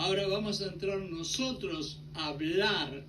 Ahora vamos a entrar nosotros a hablar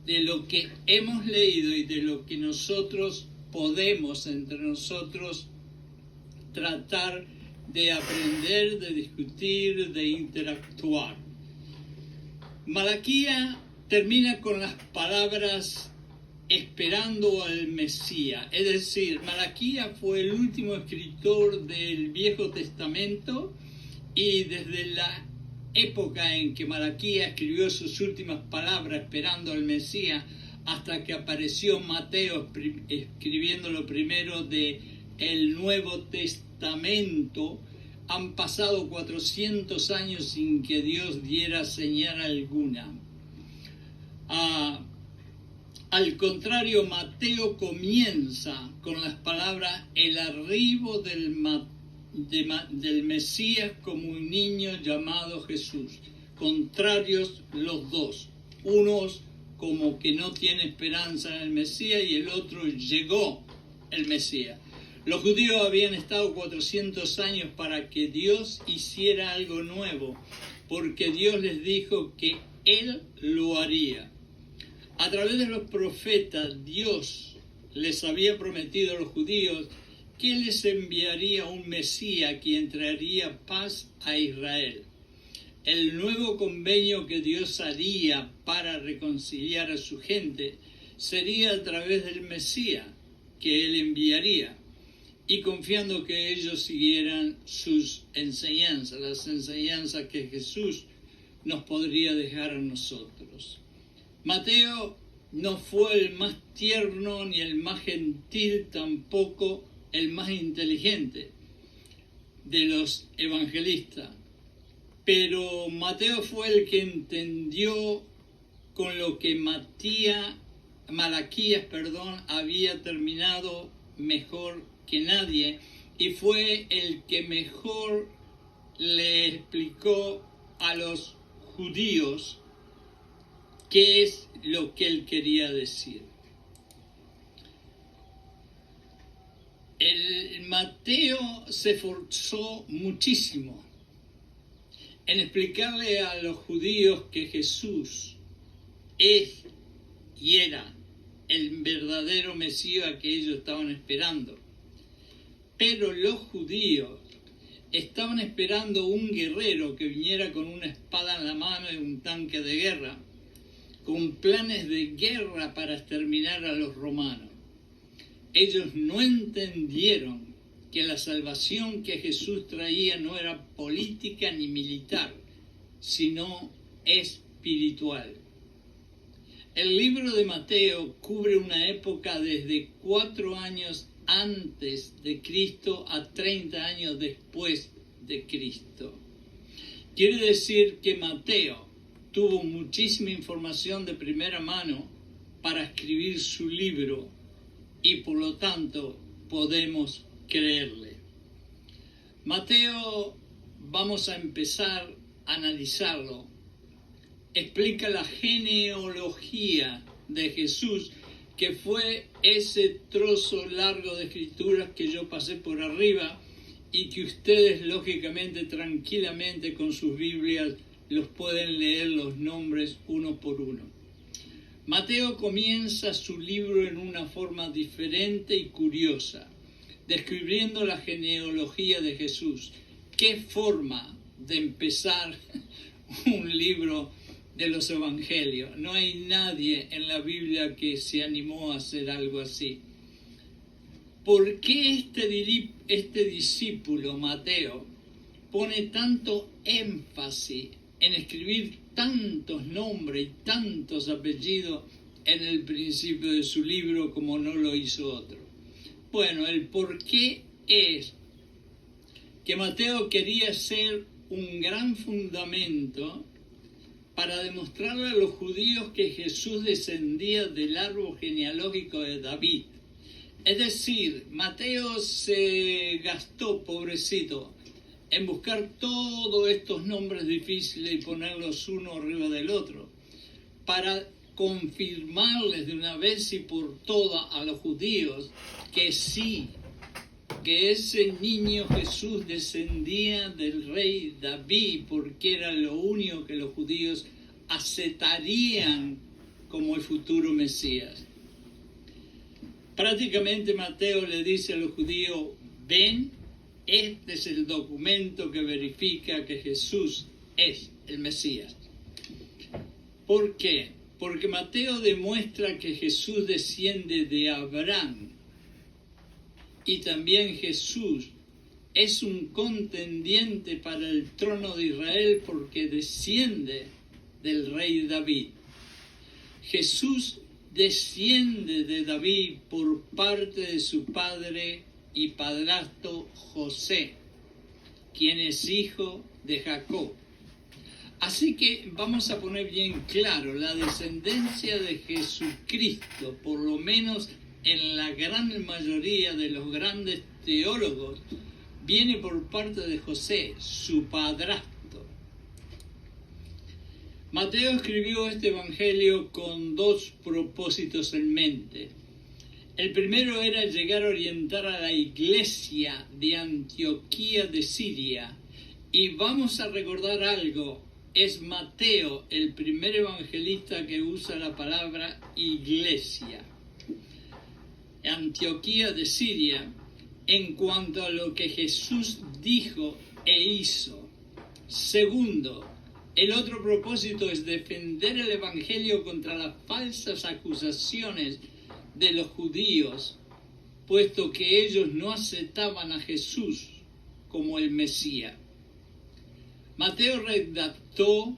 de lo que hemos leído y de lo que nosotros podemos entre nosotros tratar de aprender, de discutir, de interactuar. Malaquías termina con las palabras esperando al Mesías. Es decir, Malaquías fue el último escritor del Viejo Testamento y desde la época en que Malaquías escribió sus últimas palabras esperando al Mesías hasta que apareció Mateo escribiendo lo primero de el Nuevo Testamento, han pasado 400 años sin que Dios diera señal alguna. Al contrario, Mateo comienza con las palabras el arribo del Mesías como un niño llamado Jesús. Contrarios los dos, unos como que no tiene esperanza en el Mesías y el otro llegó el Mesías. Los judíos habían estado 400 años para que Dios hiciera algo nuevo, porque Dios les dijo que Él lo haría. A través de los profetas, Dios les había prometido a los judíos que les enviaría un Mesías que traería paz a Israel. El nuevo convenio que Dios haría para reconciliar a su gente sería a través del Mesías que Él enviaría, y confiando que ellos siguieran sus enseñanzas, las enseñanzas que Jesús nos podría dejar a nosotros. Mateo no fue el más tierno ni el más gentil, tampoco el más inteligente de los evangelistas, pero Mateo fue el que entendió con lo que Malaquías había terminado mejor que nadie, y fue el que mejor le explicó a los judíos qué es lo que él quería decir. El Mateo se esforzó muchísimo en explicarle a los judíos que Jesús es y era el verdadero Mesías que ellos estaban esperando. Pero los judíos estaban esperando un guerrero que viniera con una espada en la mano y un tanque de guerra, con planes de guerra para exterminar a los romanos. Ellos no entendieron que la salvación que Jesús traía no era política ni militar, sino espiritual. El libro de Mateo cubre una época desde 4 años antes de Cristo a 30 años después de Cristo. Quiere decir que Mateo tuvo muchísima información de primera mano para escribir su libro y por lo tanto podemos creerle. Mateo, vamos a empezar a analizarlo, explica la genealogía de Jesús, que fue ese trozo largo de escrituras que yo pasé por arriba y que ustedes lógicamente, tranquilamente con sus Biblias los pueden leer los nombres uno por uno. Mateo comienza su libro en una forma diferente y curiosa, describiendo la genealogía de Jesús. ¿Qué forma de empezar un libro de los evangelios? No hay nadie en la Biblia que se animó a hacer algo así. ¿Por qué este discípulo, Mateo, pone tanto énfasis en escribir tantos nombres y tantos apellidos en el principio de su libro como no lo hizo otro? Bueno, el porqué es que Mateo quería ser un gran fundamento para demostrarle a los judíos que Jesús descendía del árbol genealógico de David. Es decir, Mateo se gastó, pobrecito, en buscar todos estos nombres difíciles y ponerlos uno arriba del otro, para confirmarles de una vez y por todas a los judíos que sí, que ese niño Jesús descendía del rey David, porque era lo único que los judíos aceptarían como el futuro Mesías. Prácticamente Mateo le dice a los judíos: ven, este es el documento que verifica que Jesús es el Mesías. ¿Por qué? Porque Mateo demuestra que Jesús desciende de Abraham, y también Jesús es un contendiente para el trono de Israel porque desciende del rey David. Jesús desciende de David por parte de su padre y padrastro José, quien es hijo de Jacob. Así que vamos a poner bien claro, la descendencia de Jesucristo, por lo menos en la gran mayoría de los grandes teólogos, viene por parte de José, su padrastro. Mateo escribió este evangelio con dos propósitos en mente. El primero era llegar a orientar a la iglesia de Antioquía de Siria. Y vamos a recordar algo, es Mateo el primer evangelista que usa la palabra iglesia. Antioquía de Siria, en cuanto a lo que Jesús dijo e hizo. Segundo, el otro propósito es defender el evangelio contra las falsas acusaciones de los judíos, puesto que ellos no aceptaban a Jesús como el Mesías. Mateo redactó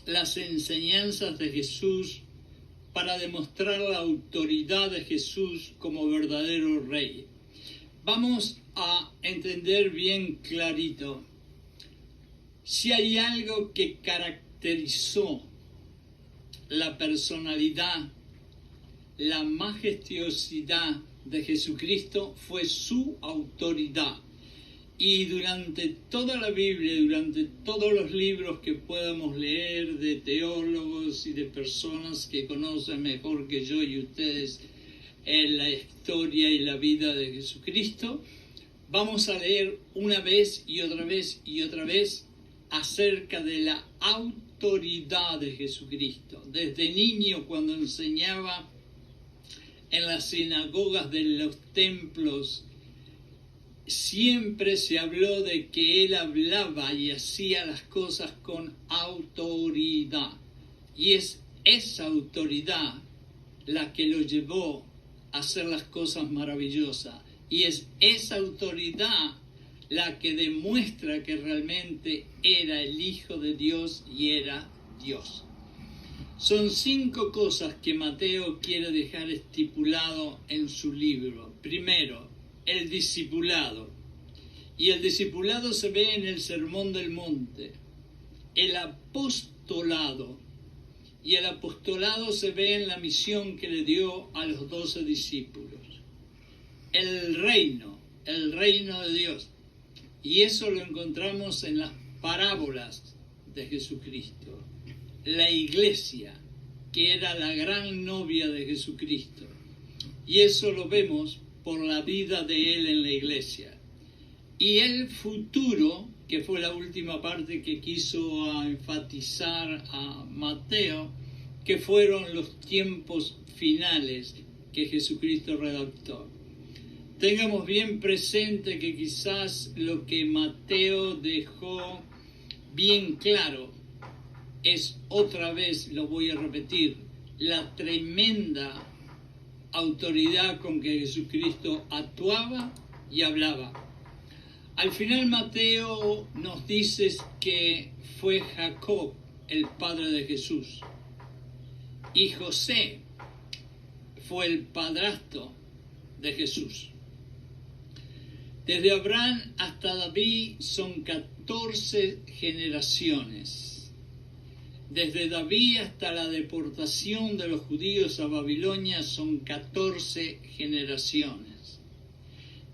las enseñanzas de Jesús para demostrar la autoridad de Jesús como verdadero rey. Vamos a entender bien clarito. Si hay algo que caracterizó la personalidad, la majestuosidad de Jesucristo, fue su autoridad. Y durante toda la Biblia, durante todos los libros que podamos leer de teólogos y de personas que conocen mejor que yo y ustedes en la historia y la vida de Jesucristo, vamos a leer una vez y otra vez y otra vez acerca de la autoridad de Jesucristo. Desde niño, cuando enseñaba en las sinagogas de los templos, siempre se habló de que él hablaba y hacía las cosas con autoridad. Y es esa autoridad la que lo llevó a hacer las cosas maravillosas. Y es esa autoridad la que demuestra que realmente era el Hijo de Dios y era Dios. Son 5 cosas que Mateo quiere dejar estipulado en su libro. Primero, el discipulado. Y el discipulado se ve en el Sermón del Monte. El apostolado. Y el apostolado se ve en la misión que le dio a los 12 discípulos. El reino de Dios. Y eso lo encontramos en las parábolas de Jesucristo. La iglesia, que era la gran novia de Jesucristo. Y eso lo vemos por la vida de él en la iglesia. Y el futuro, que fue la última parte que quiso enfatizar a Mateo, que fueron los tiempos finales que Jesucristo redactó. Tengamos bien presente que quizás lo que Mateo dejó bien claro es, otra vez lo voy a repetir, la tremenda autoridad con que Jesucristo actuaba y hablaba. Al final Mateo nos dice que fue Jacob el padre de Jesús y José fue el padrastro de Jesús. Desde Abraham hasta David son 14 generaciones. Desde David hasta la deportación de los judíos a Babilonia son 14 generaciones.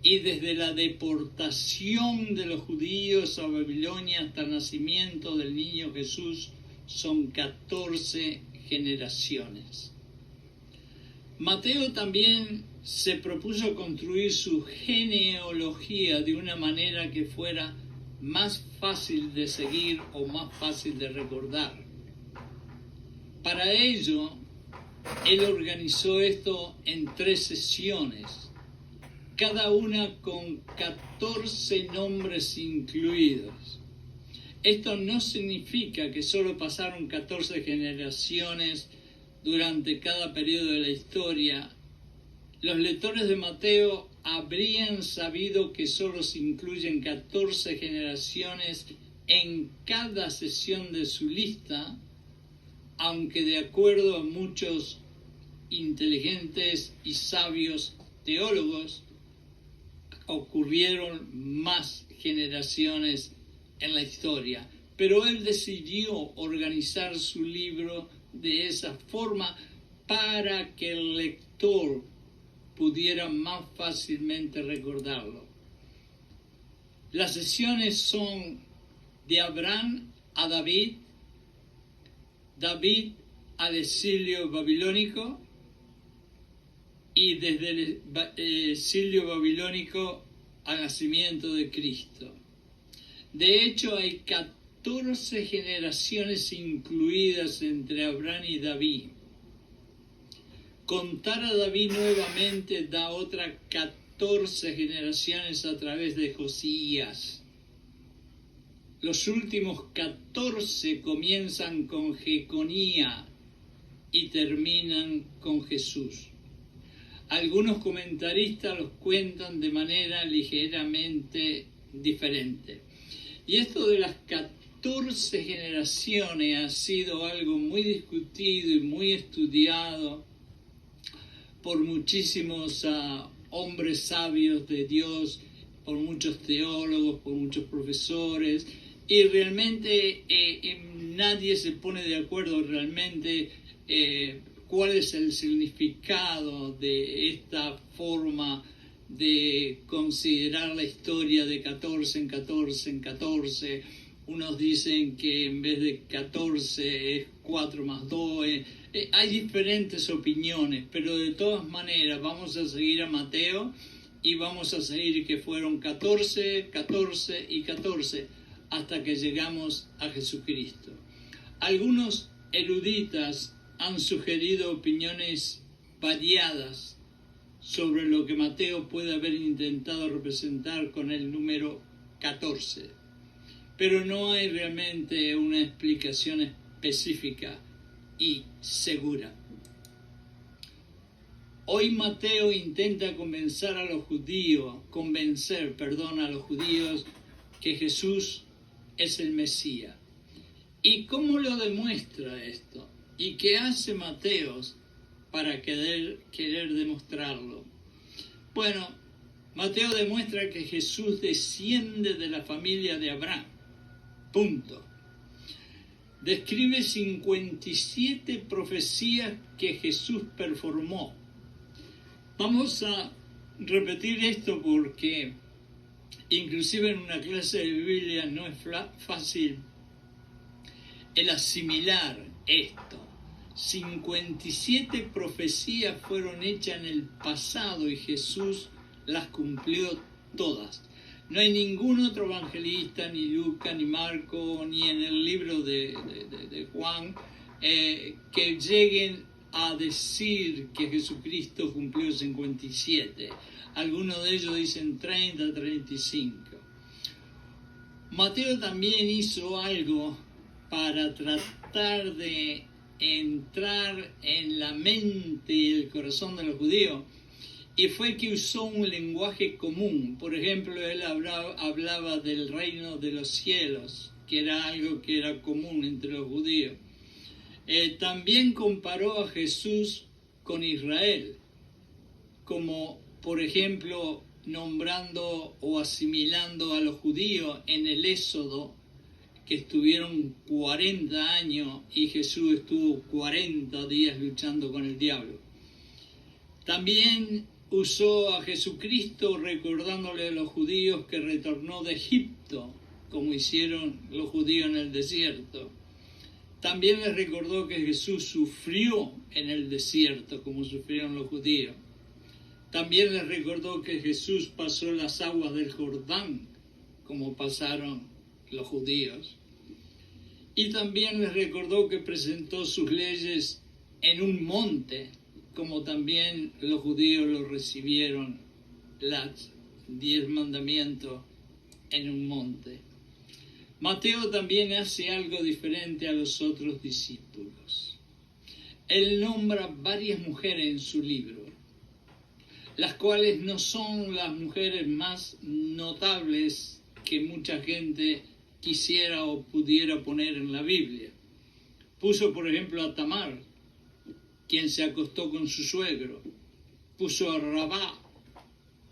Y desde la deportación de los judíos a Babilonia hasta el nacimiento del niño Jesús son 14 generaciones. Mateo también se propuso construir su genealogía de una manera que fuera más fácil de seguir o más fácil de recordar. Para ello, él organizó esto en 3 sesiones, cada una con 14 nombres incluidos. Esto no significa que solo pasaron 14 generaciones durante cada periodo de la historia. Los lectores de Mateo habrían sabido que solo se incluyen 14 generaciones en cada sesión de su lista, aunque de acuerdo a muchos inteligentes y sabios teólogos, ocurrieron más generaciones en la historia. Pero él decidió organizar su libro de esa forma para que el lector pudiera más fácilmente recordarlo. Las sesiones son de Abraham a David, David al exilio babilónico y desde el exilio babilónico al nacimiento de Cristo. De hecho, hay 14 generaciones incluidas entre Abraham y David. Contar a David nuevamente da otras 14 generaciones a través de Josías. Los últimos 14 comienzan con Jeconía y terminan con Jesús. Algunos comentaristas los cuentan de manera ligeramente diferente. Y esto de las 14 generaciones ha sido algo muy discutido y muy estudiado por muchísimos hombres sabios de Dios, por muchos teólogos, por muchos profesores, y realmente nadie se pone de acuerdo realmente cuál es el significado de esta forma de considerar la historia de 14 en 14 en 14. Unos dicen que en vez de 14 es 4 más 2. Hay diferentes opiniones, pero de todas maneras vamos a seguir a Mateo y vamos a seguir que fueron 14, 14 y 14 hasta que llegamos a Jesucristo. Algunos eruditas han sugerido opiniones variadas sobre lo que Mateo puede haber intentado representar con el número 14, pero no hay realmente una explicación específica y segura. Hoy Mateo intenta convencer a los judíos que Jesús es el Mesías. ¿Y cómo lo demuestra esto? ¿Y qué hace Mateo para querer demostrarlo? Bueno, Mateo demuestra que Jesús desciende de la familia de Abraham. Punto. Describe 57 profecías que Jesús performó. Vamos a repetir esto porque inclusive en una clase de Biblia no es fácil el asimilar esto. 57 profecías fueron hechas en el pasado y Jesús las cumplió todas. No hay ningún otro evangelista, ni Lucas, ni Marco, ni en el libro de Juan, que lleguen a decir que Jesucristo cumplió 57. Algunos de ellos dicen 30, 35. Mateo también hizo algo para tratar de entrar en la mente y el corazón de los judíos, y fue que usó un lenguaje común. Por ejemplo, él hablaba del reino de los cielos, que era algo que era común entre los judíos. También comparó a Jesús con Israel, como por ejemplo nombrando o asimilando a los judíos en el Éxodo, que estuvieron 40 años y Jesús estuvo 40 días luchando con el diablo. También usó a Jesucristo recordándole a los judíos que retornó de Egipto, como hicieron los judíos en el desierto. También les recordó que Jesús sufrió en el desierto, como sufrieron los judíos. También les recordó que Jesús pasó las aguas del Jordán, como pasaron los judíos. Y también les recordó que presentó sus leyes en un monte, como también los judíos lo recibieron, los 10 mandamientos en un monte. Mateo también hace algo diferente a los otros discípulos. Él nombra varias mujeres en su libro, las cuales no son las mujeres más notables que mucha gente quisiera o pudiera poner en la Biblia. Puso, por ejemplo, a Tamar, quien se acostó con su suegro. Puso a Rabá,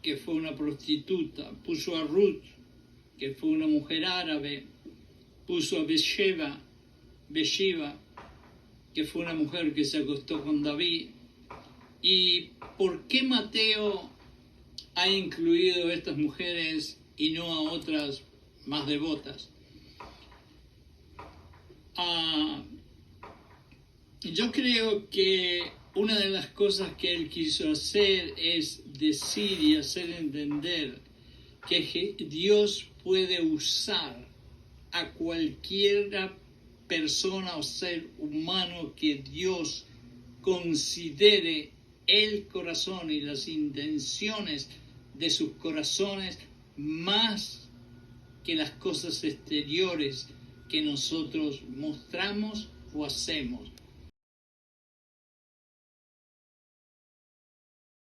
que fue una prostituta. Puso a Ruth, que fue una mujer árabe. Puso a Bathsheba, que fue una mujer que se acostó con David. ¿Y por qué Mateo ha incluido a estas mujeres y no a otras más devotas? Yo creo que una de las cosas que él quiso hacer es decir y hacer entender que Dios puede usar a cualquier persona o ser humano que Dios considere el corazón y las intenciones de sus corazones más que las cosas exteriores que nosotros mostramos o hacemos.